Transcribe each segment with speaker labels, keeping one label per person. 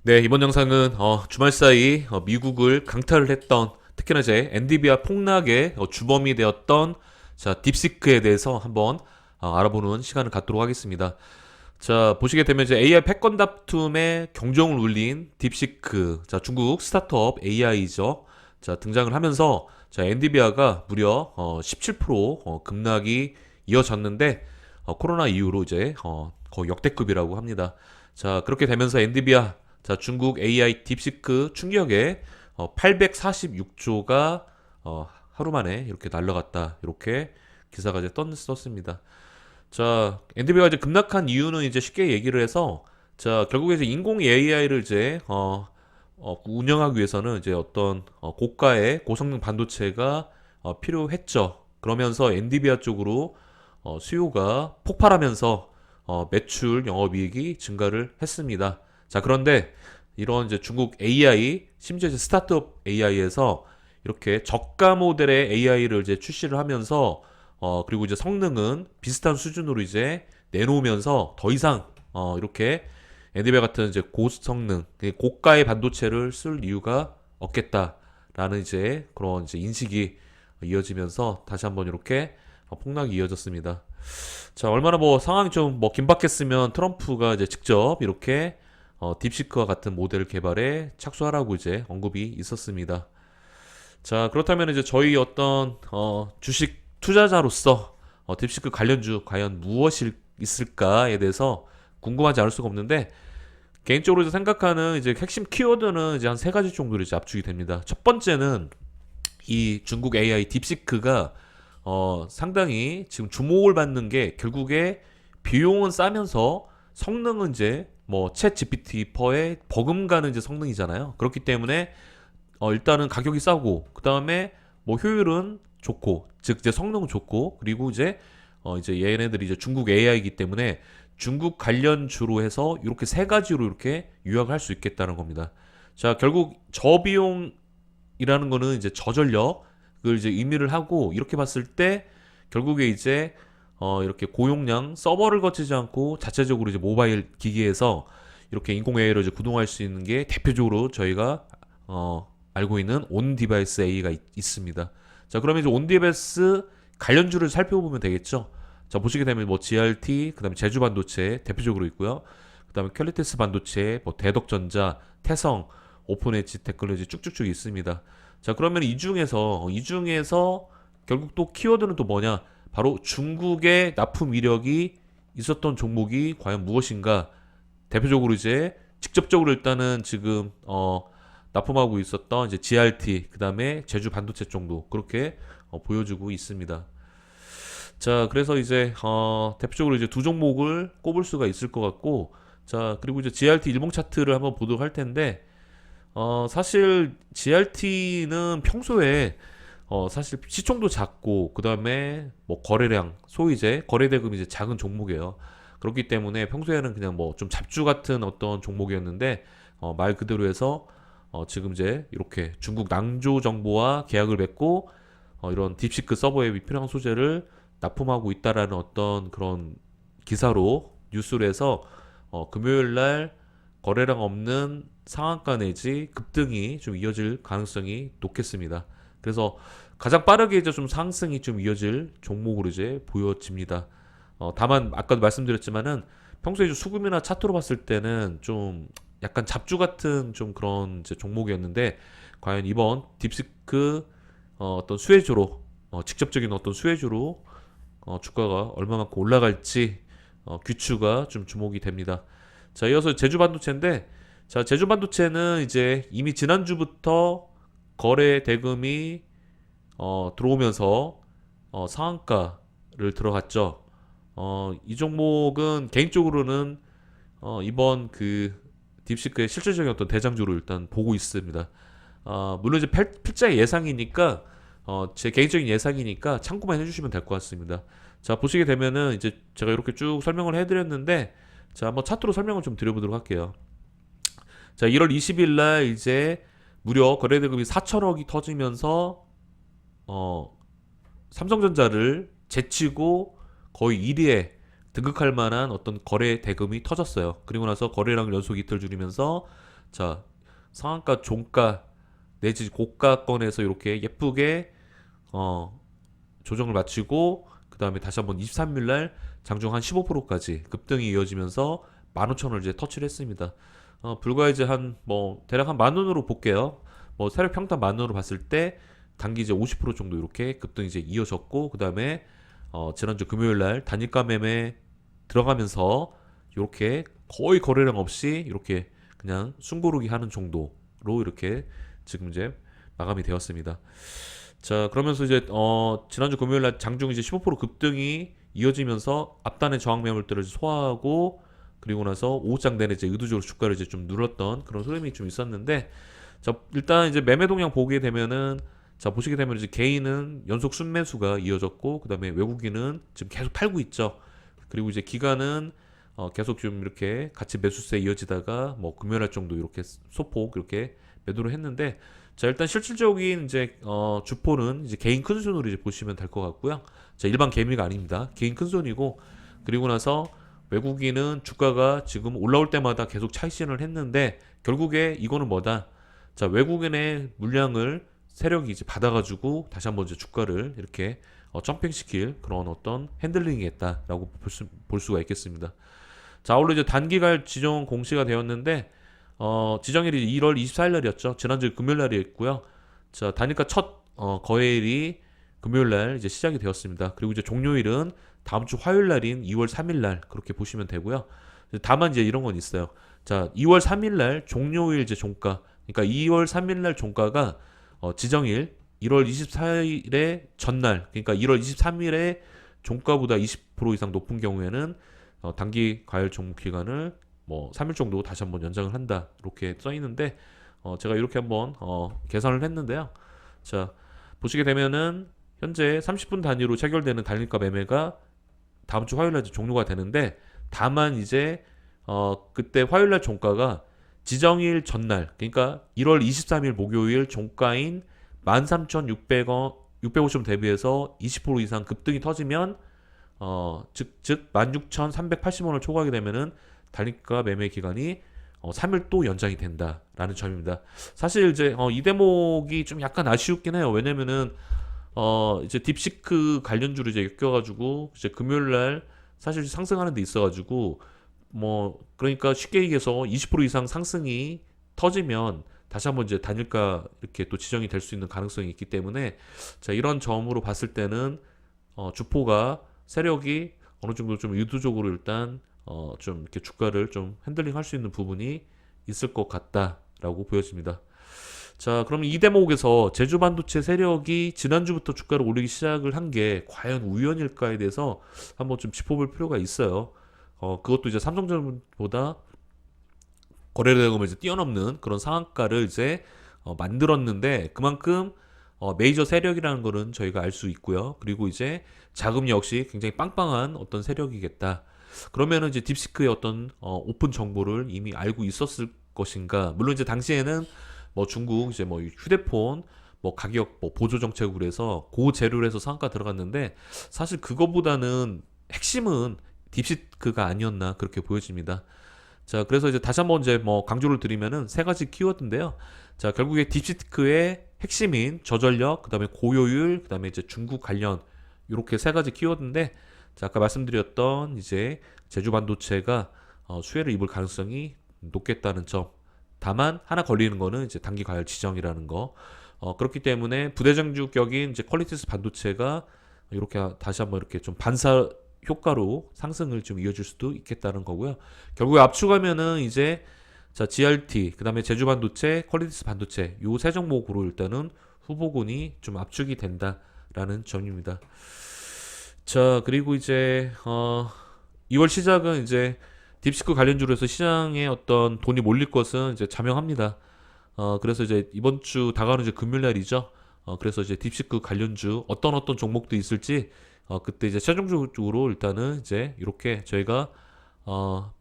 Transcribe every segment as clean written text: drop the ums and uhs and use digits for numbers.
Speaker 1: 네, 이번 영상은 주말 사이 미국을 강타를 했던, 특히나 이제 엔비디아 폭락의 주범이 되었던 자 딥시크에 대해서 한번 알아보는 시간을 갖도록 하겠습니다. 자, 보시게 되면 이제 AI 패권 다툼의 경종을 울린 딥시크, 자 중국 스타트업 AI죠. 자 등장을 하면서 자 엔비디아가 무려 17% 급락이 이어졌는데, 코로나 이후로 이제 거의 역대급이라고 합니다. 자 그렇게 되면서 엔비디아, 자 중국 AI 딥시크 충격에 846조가 하루 만에 이렇게 날라갔다, 이렇게 기사가 이제 떴습니다. 자, 엔비디아가 이제 급락한 이유는 이제 쉽게 얘기를 해서, 자, 결국에 이제 인공 AI를 이제 운영하기 위해서는 이제 어떤 고가의 고성능 반도체가 필요했죠. 그러면서 엔비디아 쪽으로 수요가 폭발하면서 매출 영업이익이 증가를 했습니다. 자, 그런데 이런 이제 중국 AI, 심지어 이제 스타트업 AI에서 이렇게 저가 모델의 AI를 이제 출시를 하면서 그리고 이제 성능은 비슷한 수준으로 이제 내놓으면서 더 이상 이렇게 엔비디아 같은 이제 고성능, 고가의 반도체를 쓸 이유가 없겠다라는 이제 그런 이제 인식이 이어지면서 다시 한번 이렇게 폭락이 이어졌습니다. 자, 얼마나 뭐 상황이 좀 뭐 긴박했으면 트럼프가 이제 직접 이렇게 딥시크와 같은 모델 개발에 착수하라고 이제 언급이 있었습니다. 자, 그렇다면 이제 저희 어떤 주식 투자자로서 딥시크 관련주 과연 무엇이 있을까에 대해서 궁금하지 않을 수가 없는데, 개인적으로 이제 생각하는 이제 핵심 키워드는 이제 한 세 가지 정도로 이제 압축이 됩니다. 첫 번째는 이 중국 AI 딥시크가 상당히 지금 주목을 받는 게, 결국에 비용은 싸면서 성능은 이제 뭐챗 GPT-4의 버금가는 이제 성능이잖아요. 그렇기 때문에 일단은 가격이 싸고, 그 다음에 뭐 효율은 좋고, 즉 이제 성능은 좋고, 그리고 이제 얘네들이 이제 중국 AI이기 때문에 중국 관련주로 해서 이렇게 세 가지로 이렇게 요약할 수 있겠다는 겁니다. 자, 결국 저비용이라는 거는 이제 저전력을 이제 의미를 하고, 이렇게 봤을 때 결국에 이제 이렇게 고용량 서버를 거치지 않고 자체적으로 이제 모바일 기기에서 이렇게 인공 AI로 이제 구동할 수 있는 게 대표적으로 저희가 알고 있는 온 디바이스 A가 있습니다. 자, 그러면 이제 온 디바이스 관련주를 살펴보면 되겠죠. 자, 보시게 되면 뭐 GRT, 그다음에 제주 반도체 대표적으로 있고요. 그다음에 퀄리티스 반도체, 뭐 대덕전자, 태성, 오픈 엣지 테크놀로지 쭉쭉쭉 있습니다. 자, 그러면 이 중에서 결국 또 키워드는 또 뭐냐? 바로 중국의 납품 이력이 있었던 종목이 과연 무엇인가? 대표적으로 이제 직접적으로 일단은 지금 납품하고 있었던 이제 GRT, 그다음에 제주 반도체 정도 그렇게 보여주고 있습니다. 자, 그래서 이제 대표적으로 이제 두 종목을 꼽을 수가 있을 것 같고, 자, 그리고 이제 GRT 일봉 차트를 한번 보도록 할 텐데, 사실 GRT는 평소에 사실 시총도 작고, 그다음에 뭐 거래량, 소위 이제 거래 대금이 이제 작은 종목이에요. 그렇기 때문에 평소에는 그냥 뭐 좀 잡주 같은 어떤 종목이었는데, 말 그대로 해서 지금 이제 이렇게 중국 낭조 정보와 계약을 맺고 이런 딥시크 서버에 필요한 소재를 납품하고 있다라는 어떤 그런 기사로 뉴스로 해서 금요일 날 거래량 없는 상한가 내지 급등이 좀 이어질 가능성이 높겠습니다. 그래서 가장 빠르게 이제 좀 상승이 좀 이어질 종목으로 이제 보여집니다. 다만 아까도 말씀드렸지만은 평소에 좀 수급이나 차트로 봤을 때는 좀 약간 잡주 같은 좀 그런 이제 종목이었는데, 과연 이번 딥시크 어떤 수혜주로 직접적인 어떤 수혜주로 주가가 얼마만큼 올라갈지 귀추가 좀 주목이 됩니다. 자, 이어서 제주 반도체인데, 자, 제주 반도체는 이제 이미 지난주부터 거래 대금이 들어오면서 상한가를 들어갔죠. 이 종목은 개인적으로는 이번 그 딥시크의 실질적인 어떤 대장주로 일단 보고 있습니다. 물론 이제 필자의 예상이니까 제 개인적인 예상이니까 참고만 해주시면 될 것 같습니다. 자, 보시게 되면은 이제 제가 이렇게 쭉 설명을 해드렸는데, 자, 한번 차트로 설명을 좀 드려보도록 할게요. 자, 1월 20일 날 이제 무려 거래대금이 4천억이 터지면서 삼성전자를 제치고 거의 1위에 등극할 만한 어떤 거래 대금이 터졌어요. 그리고 나서 거래량을 연속 이틀 줄이면서 자, 상한가, 종가 내지 고가권에서 이렇게 예쁘게 조정을 마치고 그 다음에 다시 한번 23일 날 장중 한 15%까지 급등이 이어지면서 15,000원을 이제 터치를 했습니다. 불과 이제 한 뭐 대략 한 만 원으로 볼게요. 뭐 세력 평단 만 원으로 봤을 때 단기 이제 50% 정도 이렇게 급등이 이제 이어졌고 그 다음에 지난주 금요일 날 단일가 매매 들어가면서 이렇게 거의 거래량 없이 이렇게 그냥 숨고르기 하는 정도로 이렇게 지금 이제 마감이 되었습니다. 자, 그러면서 이제 지난주 금요일 날 장중 이제 15% 급등이 이어지면서 앞단의 저항 매물들을 소화하고 그리고 나서 오후장 내내 이제 의도적으로 주가를 이제 좀 눌렀던 그런 흐름이 좀 있었는데 자, 일단 이제 매매 동향 보게 되면은 자, 보시게 되면 이제 개인은 연속 순매수가 이어졌고 그다음에 외국인은 지금 계속 팔고 있죠. 그리고 이제 기관은 계속 좀 이렇게 같이 매수세 이어지다가 뭐 금요일 날 정도 이렇게 소폭 이렇게 매도를 했는데 자, 일단 실질적인 이제 주포는 이제 개인 큰손으로 이제 보시면 될 것 같고요. 자, 일반 개미가 아닙니다. 개인 큰손이고 그리고 나서 외국인은 주가가 지금 올라올 때마다 계속 차익실현을 했는데 결국에 이거는 뭐다? 자, 외국인의 물량을 세력이 이제 받아가지고 다시 한번 이제 주가를 이렇게 점핑시킬 그런 어떤 핸들링이 했다라고 볼 수가 있겠습니다. 자, 아울러 이제 단기갈 지정 공시가 되었는데 지정일이 1월 24일 날이었죠. 지난주 금요일 날이었고요. 자, 단일가 첫 거래일이 금요일 날 이제 시작이 되었습니다. 그리고 이제 종료일은 다음 주 화요일 날인 2월 3일 날 그렇게 보시면 되고요. 다만 이제 이런 건 있어요. 자, 2월 3일 날 종료일 이제 종가. 그러니까 2월 3일 날 종가가 지정일 1월 24일의 전날, 그러니까 1월 23일에 종가보다 20% 이상 높은 경우에는 단기 과열 종목 기간을 뭐 3일 정도 다시 한번 연장을 한다 이렇게 써 있는데 제가 이렇게 한번 계산을 했는데요. 자, 보시게 되면은 현재 30분 단위로 체결되는 단일가 매매가 다음 주 화요일 날 종료가 되는데 다만 이제 그때 화요일 날 종가가 지정일 전날 그러니까 1월 23일 목요일 종가인 13,600원 650원 대비해서 20% 이상 급등이 터지면 즉 16,380원을 초과하게 되면은 단일가 매매 기간이 3일 또 연장이 된다라는 점입니다. 사실 이제 이 대목이 좀 약간 아쉬웠긴 해요. 왜냐면은 이제 딥시크 관련주로 이제 엮여가지고 이제 금요일 날 사실 상승하는 데 있어가지고 뭐 그러니까 쉽게 얘기해서 20% 이상 상승이 터지면 다시 한번 이제 단일가 이렇게 또 지정이 될 수 있는 가능성이 있기 때문에 자, 이런 점으로 봤을 때는 주포가 세력이 어느 정도 좀 의도적으로 일단 좀 이렇게 주가를 좀 핸들링 할 수 있는 부분이 있을 것 같다라고 보여집니다. 자, 그럼 이 대목에서 제주반도체 세력이 지난주부터 주가를 올리기 시작을 한 게 과연 우연일까에 대해서 한번 좀 짚어볼 필요가 있어요. 그것도 이제 삼성전보다 거래대금을 이제 뛰어넘는 그런 상한가를 이제 만들었는데 그만큼 메이저 세력이라는 거는 저희가 알 수 있고요. 그리고 이제 자금 역시 굉장히 빵빵한 어떤 세력이겠다. 그러면은 이제 딥시크의 어떤 오픈 정보를 이미 알고 있었을 것인가? 물론 이제 당시에는 뭐 중국 이제 뭐 휴대폰 뭐 가격 뭐 보조 정책으로 해서 고재료로 해서 상한가 들어갔는데 사실 그거보다는 핵심은 딥시크가 아니었나 그렇게 보여집니다. 자, 그래서 이제 다시 한번 이제 뭐 강조를 드리면은 세 가지 키워드인데요. 자, 결국에 딥시크의 핵심인 저전력, 그다음에 고효율, 그다음에 이제 중국 관련 이렇게 세 가지 키워드인데 자, 아까 말씀드렸던 이제 제주 반도체가 수혜를 입을 가능성이 높겠다는 점. 다만 하나 걸리는 거는 이제 단기 과열 지정이라는 거. 그렇기 때문에 부대장주격인 이제 퀄리티스 반도체가 이렇게 다시 한번 이렇게 좀 반사 효과로 상승을 좀 이어질 수도 있겠다는 거고요. 결국에 압축하면은 이제 자, GRT, 그다음에 제주 반도체, 퀄리티스 반도체 요 세 종목으로 일단은 후보군이 좀 압축이 된다라는 점입니다. 자, 그리고 이제 2월 시작은 이제 딥시크 관련주로 해서 시장에 어떤 돈이 몰릴 것은 이제 자명합니다. 그래서 이제 이번 주 다가오는 이제 금요일 날이죠. 그래서 이제 딥시크 관련주 어떤 종목도 있을지 그때 이제 최종적으로 일단은 이제 이렇게 저희가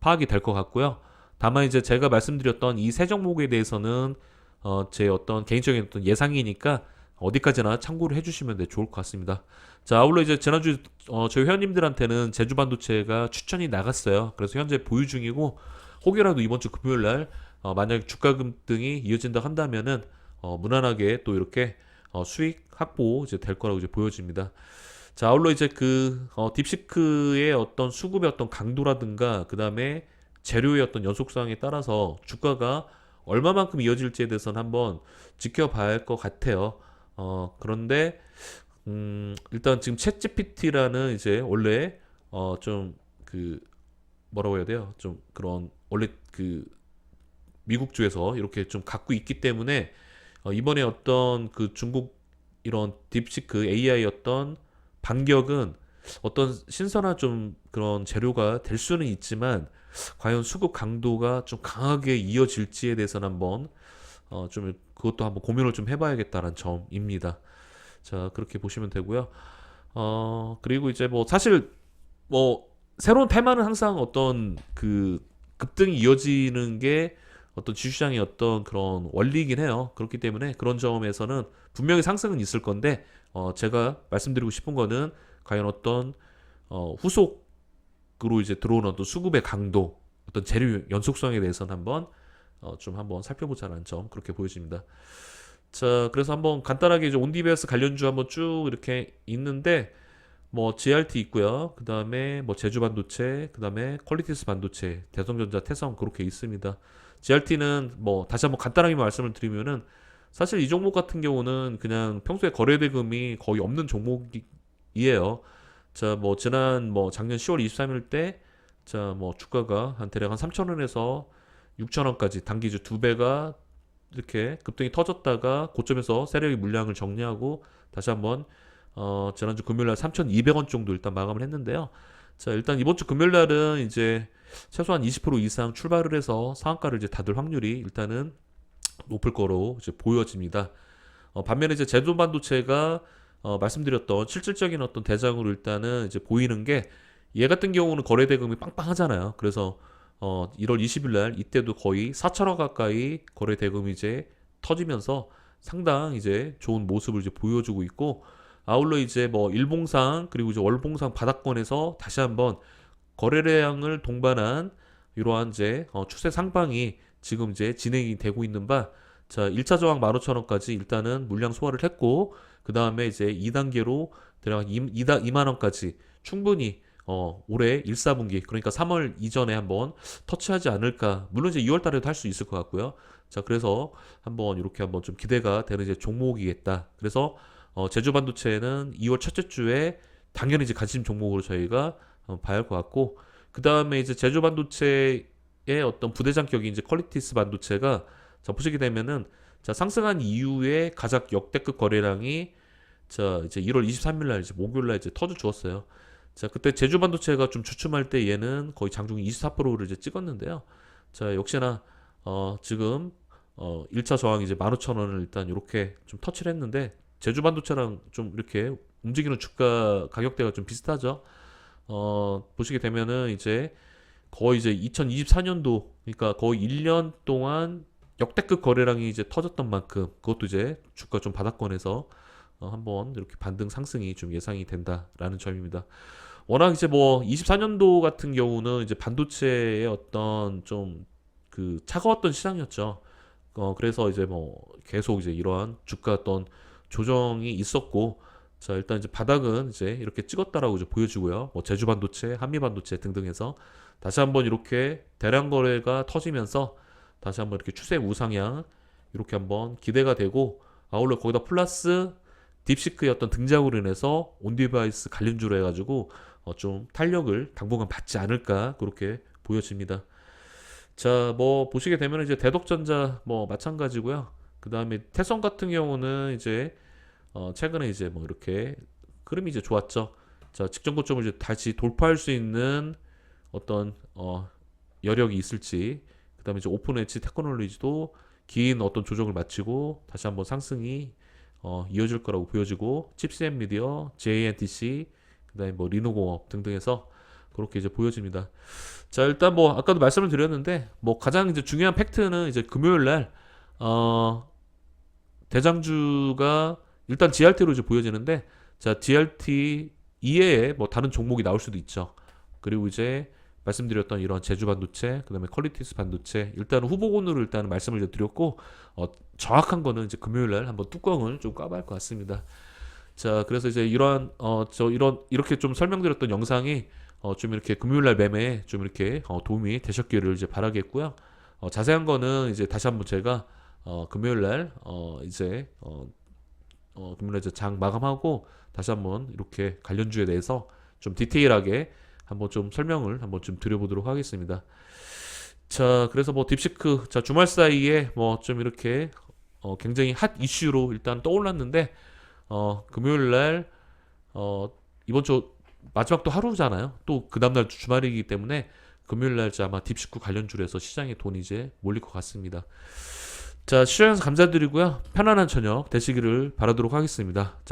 Speaker 1: 파악이 될 것 같고요. 다만 이제 제가 말씀드렸던 이 세 종목에 대해서는 제 어떤 개인적인 어떤 예상이니까 어디까지나 참고를 해주시면 좋을 것 같습니다. 자, 아울러 이제 지난주 저희 회원님들한테는 제주 반도체가 추천이 나갔어요. 그래서 현재 보유 중이고 혹여라도 이번 주 금요일 날 만약 주가 급등이 이어진다 한다면은 무난하게 또 이렇게 수익 확보 이제 될 거라고 이제 보여집니다. 자, 아울러 이제 딥시크의 어떤 수급의 어떤 강도라든가 그 다음에 재료의 어떤 연속성에 따라서 주가가 얼마만큼 이어질지에 대해서는 한번 지켜봐야 할 것 같아요. 그런데 일단 지금 챗GPT라는 이제 원래 좀 그 뭐라고 해야 돼요? 좀 그런 원래 그 미국 쪽에서 이렇게 좀 갖고 있기 때문에 이번에 어떤 그 중국 이런 딥시크 AI 어떤 반격은 어떤 신선한 좀 그런 재료가 될 수는 있지만 과연 수급 강도가 좀 강하게 이어질지에 대해서는 한번 좀 그것도 한번 고민을 좀 해봐야겠다는 점입니다. 자, 그렇게 보시면 되고요. 그리고 이제 뭐 사실 뭐 새로운 테마는 항상 어떤 그 급등이 이어지는 게 어떤 주시장의 어떤 그런 원리이긴 해요. 그렇기 때문에 그런 점에서는 분명히 상승은 있을 건데 제가 말씀드리고 싶은 거는 과연 어떤 후속으로 이제 들어오는 어떤 수급의 강도, 어떤 재료 연속성에 대해서는 한번 좀 한번 살펴보자는 점 그렇게 보여집니다. 자, 그래서 한번 간단하게 이제 온디베어스 관련주 한번 쭉 이렇게 있는데 뭐 GRT 있고요. 그 다음에 뭐 제주반도체, 그 다음에 퀄리티스 반도체, 대성전자, 태성 그렇게 있습니다. GRT는 뭐 다시 한번 간단하게 말씀을 드리면은 사실 이 종목 같은 경우는 그냥 평소에 거래 대금이 거의 없는 종목이에요. 자, 뭐 지난 뭐 작년 10월 23일 때 자, 뭐 주가가 한 대략 한 3,000원에서 6,000원까지 단기주 두 배가 이렇게 급등이 터졌다가 고점에서 세력이 물량을 정리하고 다시 한번 지난주 금요일날 3,200원 정도 일단 마감을 했는데요. 자, 일단 이번 주 금요일날은 이제 최소한 20% 이상 출발을 해서 상한가를 이제 닫을 확률이 일단은 높을 거로 이제 보여집니다. 반면에 이제 제조 반도체가 말씀드렸던 실질적인 어떤 대장으로 일단은 이제 보이는 게 얘 같은 경우는 거래 대금이 빵빵하잖아요. 그래서 1월 20일 날 이때도 거의 4천억 가까이 거래 대금이 이제 터지면서 상당 이제 좋은 모습을 이제 보여주고 있고 아울러 이제 뭐 일봉상 그리고 이제 월봉상 바닥권에서 다시 한번 거래량을 동반한 이러한 이제 추세 상방이 지금 이제 진행이 되고 있는 바 자, 1차 저항 15,000원까지 일단은 물량 소화를 했고 그 다음에 이제 2단계로 대략 2만 원까지 충분히 올해 1, 4분기 그러니까 3월 이전에 한번 터치하지 않을까. 물론 이제 2월 달에도 할 수 있을 것 같고요. 자, 그래서 한번 이렇게 한번 좀 기대가 되는 이제 종목이겠다. 그래서 제주 반도체는 2월 첫째 주에 당연히 이제 관심 종목으로 저희가 봐야 할 것 같고 그 다음에 이제 제주 반도체의 어떤 부대장격인 이제 퀄리티스 반도체가 자, 보시게 되면은 자, 상승한 이후에 가장 역대급 거래량이 자, 이제 1월 23일 날 이제 목요일 날 이제 터져 주었어요. 자, 그때 제주 반도체가 좀 주춤할 때 얘는 거의 장중 24%를 이제 찍었는데요. 자, 역시나 지금 1차 저항 이제 15,000원을 일단 이렇게 좀 터치를 했는데 제주 반도체랑 좀 이렇게 움직이는 주가 가격대가 좀 비슷하죠. 보시게 되면은 이제 거의 이제 2024년도 그러니까 거의 1년 동안 역대급 거래량이 이제 터졌던 만큼 그것도 이제 주가 좀 바닥권에서 한번 이렇게 반등 상승이 좀 예상이 된다라는 점입니다. 워낙 이제 뭐 24년도 같은 경우는 이제 반도체의 어떤 좀 그 차가웠던 시장이었죠. 그래서 이제 뭐 계속 이제 이러한 주가 어떤 조정이 있었고 자, 일단 이제 바닥은 이제 이렇게 찍었다라고 이제 보여주고요. 뭐 제주 반도체, 한미 반도체 등등해서 다시 한번 이렇게 대량 거래가 터지면서 다시 한번 이렇게 추세 우상향 이렇게 한번 기대가 되고 아울러 거기다 플러스 딥시크의 어떤 등장으로 인해서 온디바이스 관련주로 해가지고 좀 탄력을 당분간 받지 않을까 그렇게 보여집니다. 자, 뭐 보시게 되면 이제 대덕전자 뭐 마찬가지고요. 그 다음에 태성 같은 경우는 이제 최근에 이제 뭐 이렇게 흐름이 이제 좋았죠. 자, 직전 고점을 이제 다시 돌파할 수 있는 어떤 여력이 있을지. 그다음에 이제 오픈 엣지 테크놀로지도 긴 어떤 조정을 마치고 다시 한번 상승이 이어질 거라고 보여지고 칩셋 미디어, JNTC, 그다음에 뭐 리노공업 등등해서 그렇게 이제 보여집니다. 자, 일단 뭐 아까도 말씀을 드렸는데 뭐 가장 이제 중요한 팩트는 이제 금요일 날 대장주가 일단 GRT로 이제 보여지는데 자, GRT 이외에 뭐 다른 종목이 나올 수도 있죠. 그리고 이제 말씀드렸던 이런 제주 반도체, 그다음에 퀄리티스 반도체 일단은 후보군으로 일단은 말씀을 이제 드렸고 정확한 거는 이제 금요일 날 한번 뚜껑을 좀 까봐야 할 것 같습니다. 자, 그래서 이제 이러한 이렇게 좀 설명드렸던 영상이 좀 이렇게 금요일 날 매매에 좀 이렇게 도움이 되셨기를 이제 바라겠고요. 자세한 거는 이제 다시 한번 제가 금요일 날 금요일 날 이제 장 마감하고 다시 한번 이렇게 관련주에 대해서 좀 디테일하게 한번 좀 설명을 한번 좀 드려보도록 하겠습니다. 자, 그래서 뭐 딥시크 자 주말 사이에 뭐 좀 이렇게 굉장히 핫 이슈로 일단 떠올랐는데 금요일 날 이번 주 마지막 또 하루잖아요. 또 그 다음날 주말이기 때문에 금요일 날 아마 딥시크 관련주로 해서 시장에 돈이 이제 몰릴 것 같습니다. 자, 시청해주셔서 감사드리고요. 편안한 저녁 되시기를 바라도록 하겠습니다. 자,